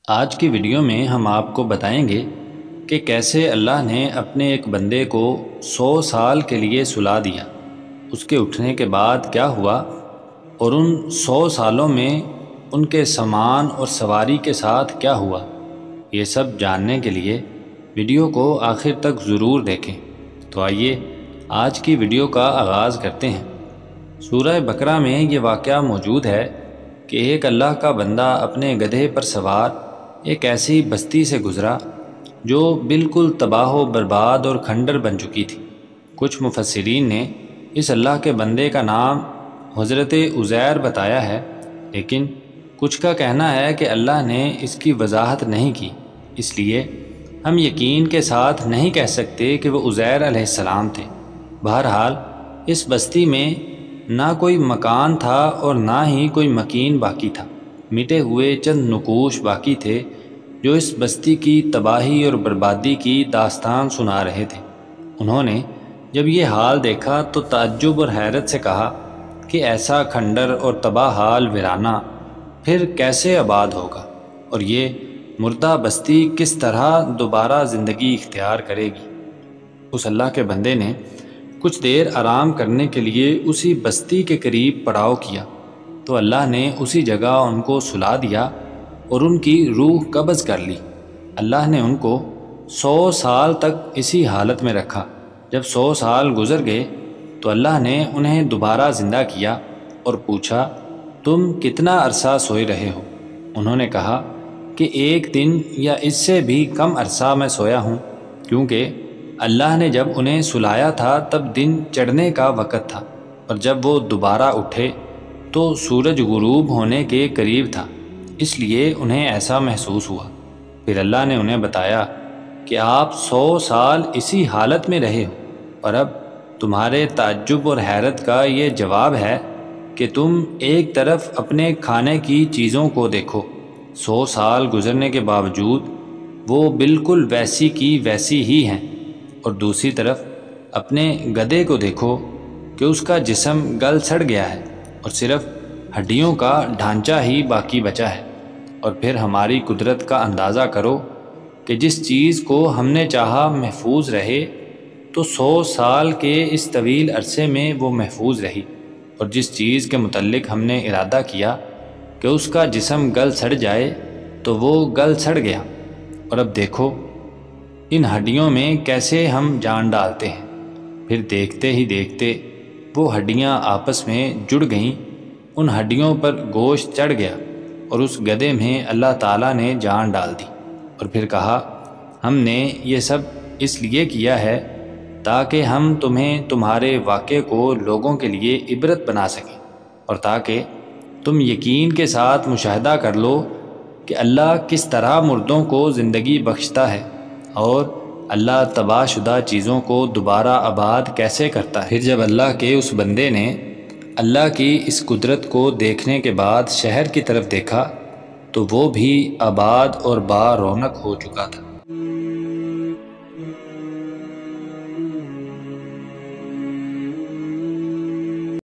آج کی ویڈیو میں ہم آپ کو بتائیں گے کہ کیسے اللہ نے اپنے ایک بندے کو 100 سال کے لیے سلا دیا، اس کے اٹھنے کے بعد کیا ہوا اور ان 100 سالوں میں ان کے سامان اور سواری کے ساتھ کیا ہوا۔ یہ سب جاننے کے لیے ویڈیو کو آخر تک ضرور دیکھیں۔ تو آئیے آج کی ویڈیو کا آغاز کرتے ہیں۔ سورہ بقرہ میں یہ واقعہ موجود ہے کہ ایک اللہ کا بندہ اپنے گدھے پر سوار ایک ایسی بستی سے گزرا جو بالکل تباہ و برباد اور کھنڈر بن چکی تھی۔ کچھ مفسرین نے اس اللہ کے بندے کا نام حضرت عزیر بتایا ہے، لیکن کچھ کا کہنا ہے کہ اللہ نے اس کی وضاحت نہیں کی، اس لیے ہم یقین کے ساتھ نہیں کہہ سکتے کہ وہ عزیر علیہ السلام تھے۔ بہرحال اس بستی میں نہ کوئی مکان تھا اور نہ ہی کوئی مکین باقی تھا، مٹے ہوئے چند نقوش باقی تھے جو اس بستی کی تباہی اور بربادی کی داستان سنا رہے تھے۔ انہوں نے جب یہ حال دیکھا تو تعجب اور حیرت سے کہا کہ ایسا کھنڈر اور تباہ حال ویرانہ پھر کیسے آباد ہوگا، اور یہ مردہ بستی کس طرح دوبارہ زندگی اختیار کرے گی۔ اس اللہ کے بندے نے کچھ دیر آرام کرنے کے لیے اسی بستی کے قریب پڑاؤ کیا تو اللہ نے اسی جگہ ان کو سلا دیا اور ان کی روح قبض کر لی۔ اللہ نے ان کو 100 سال تک اسی حالت میں رکھا۔ جب 100 سال گزر گئے تو اللہ نے انہیں دوبارہ زندہ کیا اور پوچھا، تم کتنا عرصہ سوئے رہے ہو؟ انہوں نے کہا کہ 1 دن یا اس سے بھی کم عرصہ میں سویا ہوں، کیونکہ اللہ نے جب انہیں سلایا تھا تب دن چڑھنے کا وقت تھا، اور جب وہ دوبارہ اٹھے تو سورج غروب ہونے کے قریب تھا، اس لیے انہیں ایسا محسوس ہوا۔ پھر اللہ نے انہیں بتایا کہ آپ 100 سال اسی حالت میں رہے ہو، اور اب تمہارے تعجب اور حیرت کا یہ جواب ہے کہ تم ایک طرف اپنے کھانے کی چیزوں کو دیکھو، 100 سال گزرنے کے باوجود وہ بالکل ویسی کی ویسی ہی ہیں، اور دوسری طرف اپنے گدھے کو دیکھو کہ اس کا جسم گل سڑ گیا ہے اور صرف ہڈیوں کا ڈھانچہ ہی باقی بچا ہے۔ اور پھر ہماری قدرت کا اندازہ کرو کہ جس چیز کو ہم نے چاہا محفوظ رہے تو 100 سال کے اس طویل عرصے میں وہ محفوظ رہی، اور جس چیز کے متعلق ہم نے ارادہ کیا کہ اس کا جسم گل سڑ جائے تو وہ گل سڑ گیا، اور اب دیکھو ان ہڈیوں میں کیسے ہم جان ڈالتے ہیں۔ پھر دیکھتے ہی دیکھتے وہ ہڈیاں آپس میں جڑ گئیں، ان ہڈیوں پر گوشت چڑھ گیا، اور اس گدھے میں اللہ تعالیٰ نے جان ڈال دی۔ اور پھر کہا، ہم نے یہ سب اس لیے کیا ہے تاکہ ہم تمہیں تمہارے واقعے کو لوگوں کے لیے عبرت بنا سکیں، اور تاکہ تم یقین کے ساتھ مشاہدہ کر لو کہ اللہ کس طرح مردوں کو زندگی بخشتا ہے، اور اللہ تباہ شدہ چیزوں کو دوبارہ آباد کیسے کرتا ہے۔ پھر جب اللہ کے اس بندے نے اللہ کی اس قدرت کو دیکھنے کے بعد شہر کی طرف دیکھا تو وہ بھی آباد اور با رونق ہو چکا تھا۔